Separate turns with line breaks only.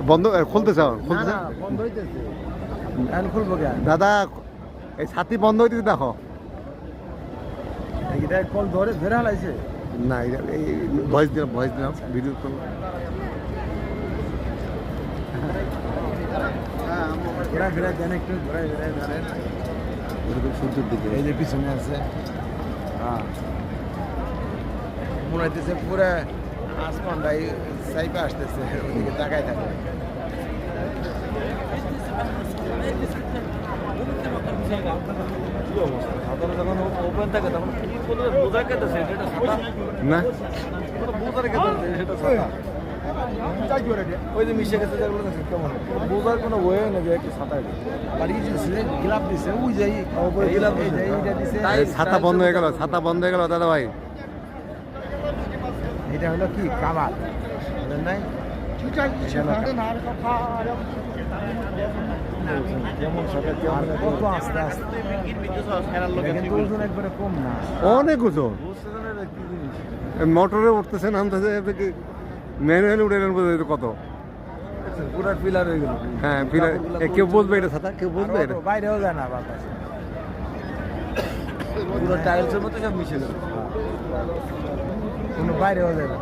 বন্ধ খুলতে চাও
না
খুলতে
না বন্ধ হইতেছে এখন খুলবো কেন
দাদা এই ছাতি বন্ধ হইতে দেখো
এটা কল ধরে ধরে হালাইছে
না এই ভয়েস দিলাম ভিডিও করলাম
ঘোরা ফেরা দেন একটু ঘোরা ফেরা ধরেন
এরকম সূর্যের দিকে
এই যে পিছনে আছে হ্যাঁ মনে হইতেছে পুরো আসমানটাই সাইপে আসতেছে ওদিকে তাকায় থাকে
যখন ওপেন থাকে তখন কি বলতে বোঝা কেটেছে এটা ছাতা
না
বোঝার কেটেছে সেটা ছাতা ওই যে মিশে গেছে যেগুলো দেখছে কেমন বোঝার কোনো ওয়ে নেই যে একটা ছাতা
বাড়ি দিছে গ্লাভ দিছে ওই যাই
গ্লাভ
এই যে এইটা দিছে
এই ছাতা বন্ধ হয়ে গেল ছাতা বন্ধ হয়ে গেল দাদা ভাই
এটা হলো কি কাবাব বুঝলেন নাই
কেমন ছাতা
আর কত আস্তে আস্তে কিন্তু ওজন একবারে কম না
অনেক ওজন মোটরে উঠতেছে নামতেছে ম্যানুয়ালি উঠে নেন বোঝা কত
পুরা পিলার হয়ে গেল
হ্যাঁ কেউ বলবে এটা ছাতা কেউ বলবে এটা
বাইরেও যায় না বাতাস
পুরো টাইলসের মধ্যে সব মিশে গেল
কোনো বাইরেও যায় না